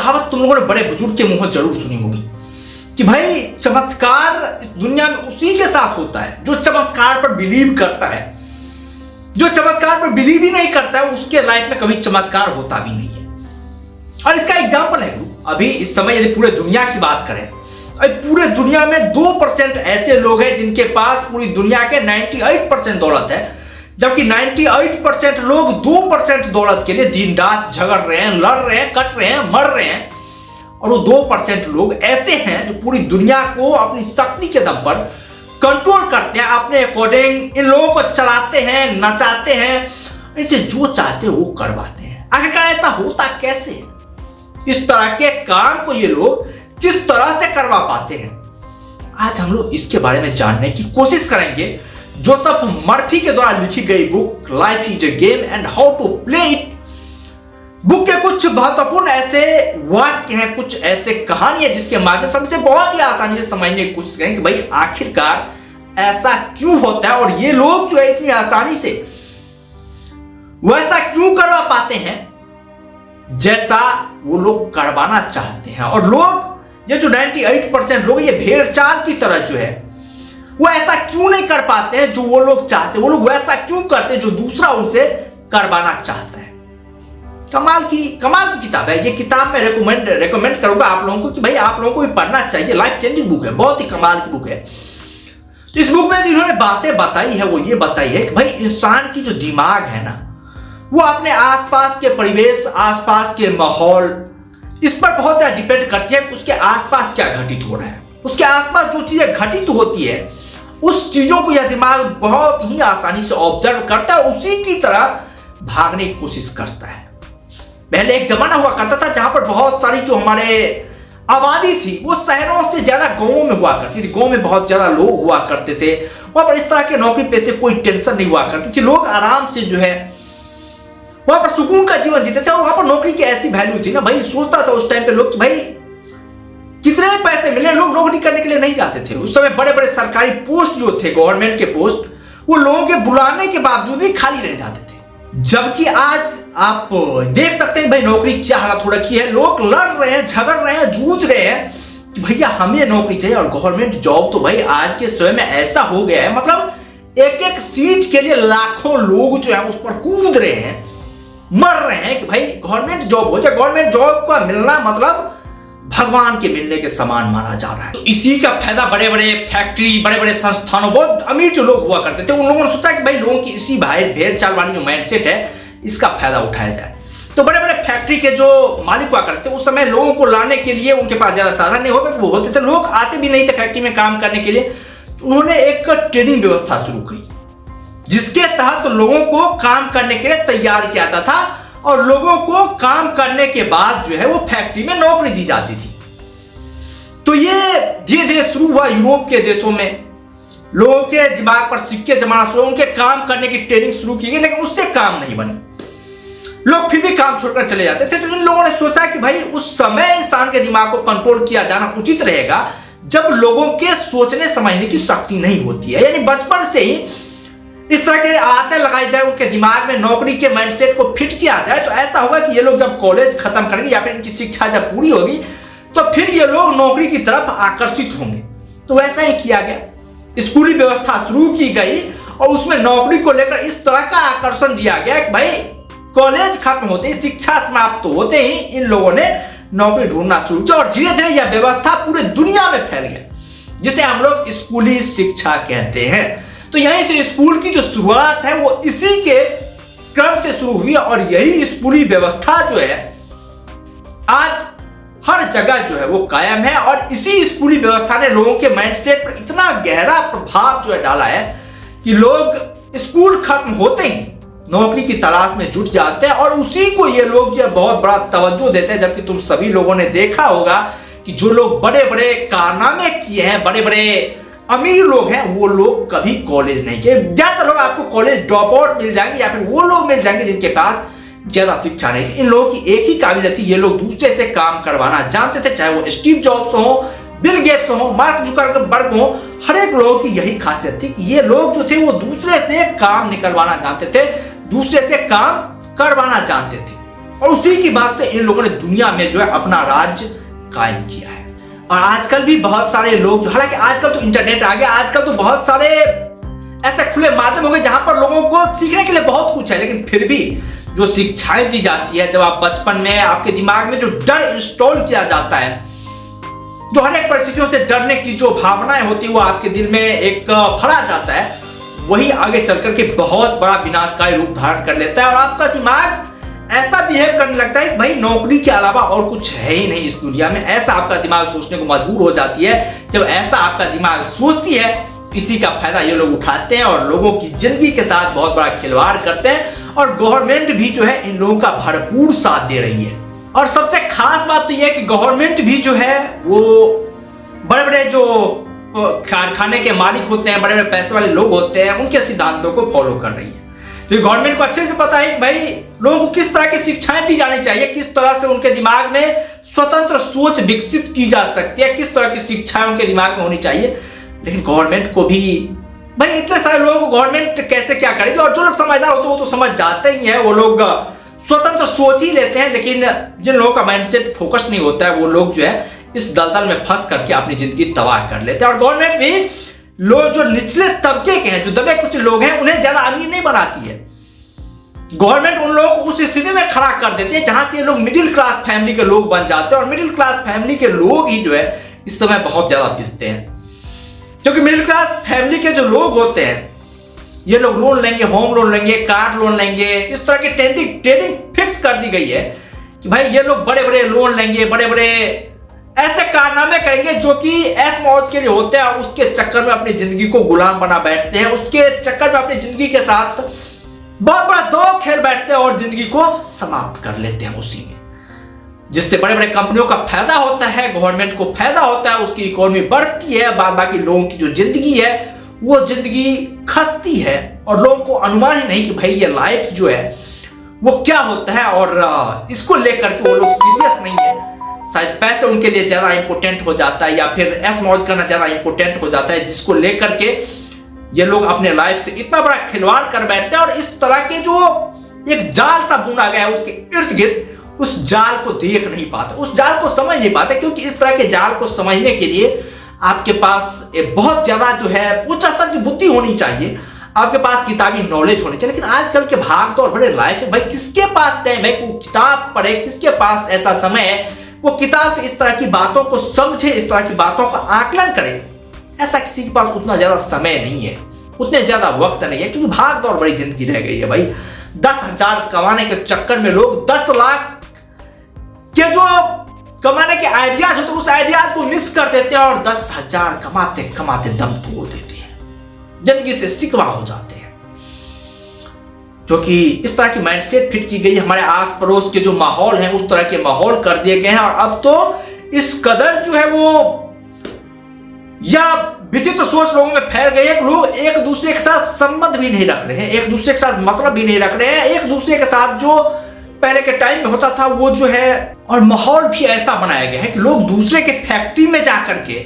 कहावत तुम लोगों ने बड़े बुजुर्ग के मुंह जरूर सुनी होगी कि भाई चमत्कार इस दुनिया में उसी के साथ होता है जो चमत्कार पर बिलीव करता है। जो चमत्कार पर बिलीव ही नहीं करता है उसके लाइफ में कभी चमत्कार होता भी नहीं है। और इसका एग्जाम्पल है अभी इस समय यदि पूरे दुनिया की बात करें, पूरे दुनिया में 2% ऐसे लोग हैं जिनके पास पूरी दुनिया के 98% दौलत है, जबकि 98% लोग 2% दौलत के लिए दिन रात झगड़ रहे हैं, लड़ रहे हैं, कट रहे हैं, मर रहे हैं। और वो 2% लोग ऐसे हैं जो पूरी दुनिया को अपनी शक्ति के दम पर कंट्रोल करते हैं, अपने अकॉर्डिंग इन लोगों को चलाते हैं, नचाते हैं, इनसे जो चाहते हैं वो करवाते हैं। आखिरकार ऐसा होता कैसे है? इस तरह के काम को ये लोग किस तरह से करवा पाते हैं, आज हम लोग इसके बारे में जानने की कोशिश करेंगे। जोसेफ मर्फी के द्वारा लिखी गई book life is a game and how to play it, book के कुछ महत्वपूर्ण ऐसे वाक्य हैं, कुछ ऐसे कहानी है जिसके माध्यम से हमसे बहुत ही आसानी से समझने की कोशिश करें कि भाई आखिरकार ऐसा क्यों होता है और ये लोग जो है इतनी आसानी से वैसा क्यों करवा पाते हैं जैसा वो लोग करवाना चाहते हैं। और लोग ये जो 98% लोग ये भेड़ चाल की तरह जो है वो ऐसा क्यों नहीं कर पाते हैं जो वो लोग चाहते हैं, वो लोग वैसा क्यों करते हैं जो दूसरा उनसे करवाना चाहता है। कमाल की किताब है ये। किताब मैं रेकमेंड करूंगा आप लोगों को कि भाई आप लोगों को भी पढ़ना चाहिए। लाइफ चेंजिंग बुक है, बहुत ही कमाल की बुक है। तो इस बुक में जिन्होंने बातें बताई है वो ये बताई है कि भाई इंसान की जो दिमाग है ना, वो अपने आसपास के परिवेश, आसपास के माहौल, इस पर बहुत ज्यादा डिपेंड करती है कि उसके आसपास क्या घटित हो रहा है। उसके आसपास जो चीजें घटित होती है उस चीजों को यह दिमाग बहुत ही आसानी से ऑब्जर्व करता है, उसी की तरह भागने की कोशिश करता है। पहले एक जमाना हुआ करता था जहां पर बहुत सारी जो हमारे आबादी थी वो शहरों से ज्यादा गांवों में हुआ करती थी। गांव में बहुत ज्यादा लोग हुआ करते थे, वहां पर इस तरह के नौकरी पेशे कोई टेंशन नहीं हुआ करती थी। लोग आराम से जो है वहां पर सुकून का जीवन जीते थे और वहां पर नौकरी की ऐसी वैल्यू थी ना, भाई सोचता था उस टाइम पे लोग कि भाई कितने पैसे मिले, लोग नौकरी करने के लिए नहीं जाते थे। उस समय बड़े बड़े सरकारी पोस्ट जो थे, गवर्नमेंट के पोस्ट, वो लोगों के बुलाने के बावजूद भी खाली रह जाते थे। जबकि आज आप देख सकते हैं भाई नौकरी क्या हालत हो रखी है। लोग लड़ रहे हैं, झगड़ रहे हैं, जूझ रहे हैं कि भैया हमें नौकरी चाहिए। और गवर्नमेंट जॉब तो भाई आज के समय में ऐसा हो गया है, मतलब एक एक सीट के लिए लाखों लोग जो है उस पर कूद रहे हैं, मर रहे हैं कि भाई गवर्नमेंट जॉब हो जाए। गवर्नमेंट जॉब का मिलना मतलब भगवान के मिलने के समान माना जा रहा है। तो इसी का फायदा बड़े बड़े फैक्ट्री, बड़े बड़े संस्थानों, बहुत अमीर जो लोग हुआ करते थे उन लोगों ने सोचा कि भाई लोगों की इसी भेड़ चाल वाली जो माइंडसेट है इसका फायदा उठाया जाए। तो बड़े बड़े फैक्ट्री के जो मालिक हुआ करते थे उस समय लोगों को लाने के लिए उनके पास ज्यादा साधन नहीं होता, वो होते थे, लोग आते भी नहीं थे फैक्ट्री में काम करने के लिए। उन्होंने एक ट्रेनिंग व्यवस्था शुरू की जिसके तहत लोगों को काम करने के लिए तैयार किया जाता था और लोगों को काम करने के बाद जो है वो फैक्ट्री में नौकरी दी जाती थी। तो ये धीरे धीरे शुरू हुआ यूरोप के देशों में। लोगों के दिमाग पर सिक्के जमाना शुरू, उनके काम करने की ट्रेनिंग शुरू की गई, लेकिन उससे काम नहीं बनी। लोग फिर भी काम छोड़कर चले जाते थे। तो इन लोगों ने सोचा कि भाई उस समय इंसान के दिमाग को कंट्रोल किया जाना उचित रहेगा जब लोगों के सोचने समझने की शक्ति नहीं होती है। यानी बचपन से ही इस तरह के आदतें लगाई जाए, उनके दिमाग में नौकरी के माइंडसेट को फिट किया जाए, तो ऐसा होगा कि ये लोग जब कॉलेज खत्म करेंगे या फिर इनकी शिक्षा जब पूरी होगी तो फिर ये लोग नौकरी की तरफ आकर्षित होंगे। तो वैसा ही किया गया, स्कूली व्यवस्था शुरू की गई और उसमें नौकरी को लेकर इस तरह का आकर्षण दिया गया कि भाई कॉलेज खत्म होते ही, शिक्षा समाप्त होते ही इन लोगों ने नौकरी ढूंढना शुरू किया और धीरे धीरे यह व्यवस्था पूरे दुनिया में फैल गया, जिसे हम लोग स्कूली शिक्षा कहते हैं। तो यहीं से स्कूल की जो शुरुआत है वो इसी के क्रम से शुरू हुई और यही स्कूली व्यवस्था जो है आज हर जगह जो है वो कायम है। और इसी स्कूली व्यवस्था ने लोगों के माइंडसेट पर इतना गहरा प्रभाव जो है डाला है कि लोग स्कूल खत्म होते ही नौकरी की तलाश में जुट जाते हैं और उसी को ये लोग जो है बहुत बड़ा तवज्जो देते हैं। जबकि तुम सभी लोगों ने देखा होगा कि जो लोग बड़े बड़े कारनामे किए हैं, बड़े बड़े अमीर लोग हैं, वो लोग कभी कॉलेज नहीं किए। ज्यादातर लोग आपको कॉलेज ड्रॉप आउट मिल जाएंगे या फिर वो लोग मिल जाएंगे जिनके पास ज्यादा शिक्षा नहीं थी। इन लोगों की एक ही काबिलियत थी, ये लोग दूसरे से काम करवाना जानते थे, चाहे वो स्टीव जॉब्स हो, बिल गेट्स हो, मार्क जुकरबर्ग हो, हर एक लोगों की यही खासियत थी कि ये लोग जो थे वो दूसरे से काम निकलवाना जानते थे, दूसरे से काम करवाना जानते थे। और उसी की बात से इन लोगों ने दुनिया में जो है अपना राज कायम किया है। और आजकल भी बहुत सारे लोग, हालांकि आजकल तो इंटरनेट आ गया, आजकल तो बहुत सारे ऐसे खुले माध्यम हो गए जहां पर लोगों को सीखने के लिए बहुत कुछ है, लेकिन फिर भी जो शिक्षाएं दी जाती है, जब आप बचपन में आपके दिमाग में जो डर इंस्टॉल किया जाता है, जो हर एक परिस्थितियों से डरने की जो भावनाएं होती है वो आपके दिल में एक भरा जाता है, वही आगे चल करके बहुत बड़ा विनाशकारी रूप धारण कर लेता है। और आपका दिमाग ऐसा बिहेव करने लगता है कि भाई नौकरी के अलावा और कुछ है ही नहीं इस दुनिया में। ऐसा आपका दिमाग सोचने को मजबूर हो जाती है। जब ऐसा आपका दिमाग सोचती है, इसी का फायदा ये लोग उठाते हैं और लोगों की जिंदगी के साथ बहुत बड़ा खिलवाड़ करते हैं। और गवर्नमेंट भी जो है इन लोगों का भरपूर साथ दे रही है। और सबसे खास बात तो यह है कि गवर्नमेंट भी जो है वो बड़े बड़े जो कारखाने के मालिक होते हैं, बड़े बड़े पैसे वाले लोग होते हैं, उनके सिद्धांतों को फॉलो कर रही है। तो गवर्नमेंट को अच्छे से पता है कि भाई लोगों को किस तरह की शिक्षाएं दी जानी चाहिए, किस तरह से उनके दिमाग में स्वतंत्र सोच विकसित की जा सकती है, किस तरह की शिक्षाएं उनके दिमाग में होनी चाहिए। लेकिन गवर्नमेंट को भी भाई इतने सारे लोगों को गवर्नमेंट कैसे क्या करेगी। और जो लोग समझदार होते हैं वो तो समझ जाते ही है, वो लोग स्वतंत्र सोच ही लेते हैं। लेकिन जिन लोगों का माइंडसेट फोकस नहीं होता है वो लोग जो है इस दलदल में फंस करके अपनी जिंदगी तबाह कर लेते हैं। और गवर्नमेंट भी लोग जो निचले तबके के हैं, जो दबे कुछ लोग हैं, उन्हें ज्यादा अमीर नहीं बनाती है। गवर्नमेंट उन लोगों को उस स्थिति में खड़ा कर देती है जहां से ये लोग मिडिल क्लास फैमिली के लोग बन जाते हैं। और मिडिल क्लास फैमिली के लोग ही जो है इस समय बहुत ज्यादा पिसते हैं, क्योंकि मिडिल क्लास फैमिली के जो लोग होते हैं ये लोग लोन लेंगे, होम लोन लेंगे, कार लोन लेंगे। इस तरह की ट्रेडिंग फिक्स कर दी गई है कि भाई ये लोग बड़े बड़े लोन लेंगे, बड़े बड़े ऐसे कारनामे करेंगे जो कि ऐश मौज के लिए होते हैं। और उसके चक्कर में अपनी जिंदगी को गुलाम बना बैठते हैं, उसके चक्कर में अपनी जिंदगी के साथ बहुत बड़ा दांव खेल बैठते हैं और जिंदगी को समाप्त कर लेते हैं उसी में, जिससे बड़े बड़े कंपनियों का फायदा होता है, गवर्नमेंट को फायदा होता है, उसकी इकोनॉमी बढ़ती है, बाद बाकी लोगों की जो जिंदगी है वो जिंदगी खस्ती है। और लोगों को अनुमान ही नहीं कि भाई ये लाइफ जो है वो क्या होता है। और इसको लेकर के वो लोग सीरियस नहीं है। शायद पैसे उनके लिए ज्यादा इंपॉर्टेंट हो जाता है, या फिर ऐश मौज करना ज्यादा इंपॉर्टेंट हो जाता है, जिसको लेकर के ये लोग अपने लाइफ से इतना बड़ा खिलवाड़ कर बैठते हैं। और इस तरह के जो एक जाल सा बुना गया है उसके इर्द गिर्द, उस जाल को देख नहीं पाते, उस जाल को समझ नहीं पाते। क्योंकि इस तरह के जाल को समझने के लिए आपके पास बहुत ज्यादा जो है उच्च स्तर की बुद्धि होनी चाहिए, आपके पास किताबी नॉलेज होनी चाहिए। लेकिन आजकल के भाग दौड़ भरे लाइफ में भाई किसके पास टाइम है वो किताब पढ़े, किसके पास ऐसा समय है वो किताब से इस तरह की बातों को समझे, इस तरह की बातों का आकलन करे। ऐसा किसी के पास उतना ज्यादा समय नहीं है, उतने ज्यादा वक्त नहीं है, क्योंकि भाग दौड़ बड़ी जिंदगी रह गई है भाई। 10,000 कमाने के चक्कर में लोग 10 लाख के जो कमाने के आइडियाज होते हैं उस आइडियाज को मिस कर देते हैं और 10,000 कमाते कमाते दम तोड़ देते हैं, जिंदगी से सिकवा हो जाते हैं। क्योंकि इस तरह की माइंडसेट फिट की गई, हमारे आस पड़ोस के जो माहौल है उस तरह के माहौल कर दिए गए हैं। और अब तो इस कदर जो है वो या विचित्र सोच लोगों में फैल गई है कि लोग एक दूसरे के साथ संबंध भी नहीं रख रहे हैं, एक दूसरे के साथ मतलब भी नहीं रख रहे हैं। एक दूसरे के साथ जो पहले के टाइम में होता था वो जो है, और माहौल भी ऐसा बनाया गया है कि लोग दूसरे के फैक्ट्री में जाकर के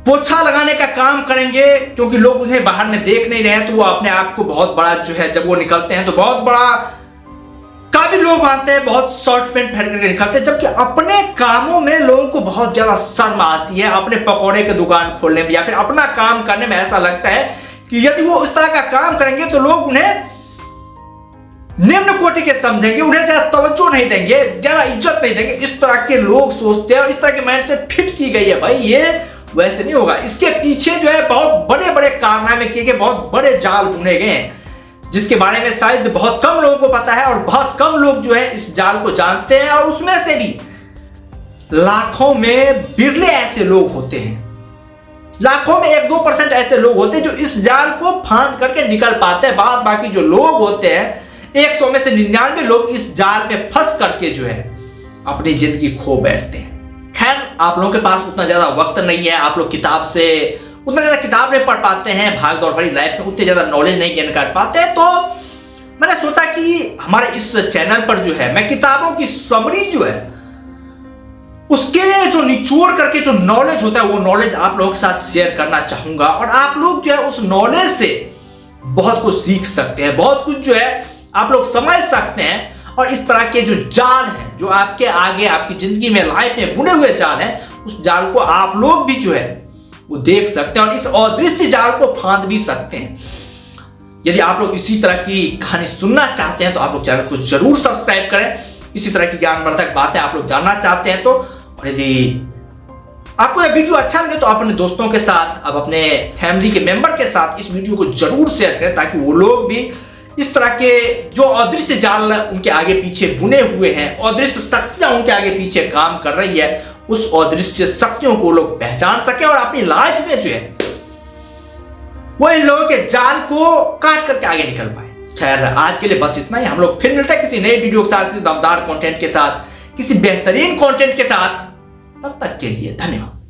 पोछा लगाने का काम करेंगे, क्योंकि लोग उन्हें बाहर में देख नहीं रहे हैं। तो वो अपने आप को बहुत बड़ा जो है, जब वो निकलते हैं तो बहुत बड़ा काबिल लोग मानते हैं, बहुत शॉर्ट पैंट पहन करके निकलते हैं। जबकि अपने कामों में लोगों को बहुत ज्यादा शर्म आती है, अपने पकौड़े की दुकान खोलने में या फिर अपना काम करने में ऐसा लगता है कि यदि वो उस तरह का काम करेंगे तो लोग उन्हें निम्न कोटि के समझेंगे, उन्हें ज्यादा तवज्जो नहीं देंगे, ज्यादा इज्जत नहीं देंगे। इस तरह के लोग सोचते हैं और इस तरह के माइंड से फिट की गई है। भाई ये वैसे नहीं होगा, इसके पीछे जो है बहुत बड़े बड़े कारनामे किए गए, बहुत बड़े जाल बुने गए हैं, जिसके बारे में शायद बहुत कम लोगों को पता है और बहुत कम लोग जो है इस जाल को जानते हैं। और उसमें से भी लाखों में बिरले ऐसे लोग होते हैं, लाखों में 1-2% ऐसे लोग होते हैं जो इस जाल को फांद करके निकल पाते हैं। बाद बाकी जो लोग होते हैं 100 में से 99 लोग इस जाल में फंस करके जो है अपनी जिंदगी खो बैठते हैं। खैर, आप लोगों के पास उतना ज्यादा वक्त नहीं है, आप लोग किताब से उतना ज्यादा किताब नहीं पढ़ पाते हैं, भाग दौड़ भरी लाइफ में उतने ज्यादा नॉलेज नहीं गेन कर पाते हैं। तो मैंने सोचा कि हमारे इस चैनल पर जो है मैं किताबों की समरी जो है उसके जो निचोड़ करके जो नॉलेज होता है वो नॉलेज आप लोगों के साथ शेयर करना चाहूंगा। और आप लोग जो है उस नॉलेज से बहुत कुछ सीख सकते हैं, बहुत कुछ जो है आप लोग समझ सकते हैं। और इस तरह के जो जाल हैं, जो आपके आगे आपकी जिंदगी में लाइफ में बुने हुए जाल हैं, उस जाल को आप लोग भी जो है वो देख सकते हैं और इस अदृश्य जाल को फांद भी सकते हैं। यदि आप लोग इसी तरह की कहानी सुनना चाहते हैं तो आप लोग चैनल को जरूर सब्सक्राइब करें। इसी तरह की ज्ञानवर्धक बातें आप लोग जानना चाहते हैं तो, और यदि आपको यह वीडियो अच्छा लगे तो आप अपने दोस्तों के साथ, आप अपने फैमिली के मेंबर के साथ इस वीडियो को जरूर शेयर करें, ताकि वो लोग भी इस तरह के जो अदृश्य जाल उनके आगे पीछे बुने हुए हैं, अदृश्य शक्तियां उनके आगे पीछे काम कर रही है, उस अदृश्य शक्तियों को लोग पहचान सके और अपनी लाइफ में जो है वो इन लोगों के जाल को काट करके आगे निकल पाए। खैर, आज के लिए बस इतना ही। हम लोग फिर मिलते हैं किसी नए वीडियो के साथ, किसी दमदार कंटेंट के साथ, किसी बेहतरीन कंटेंट के साथ। तब तक के लिए धन्यवाद।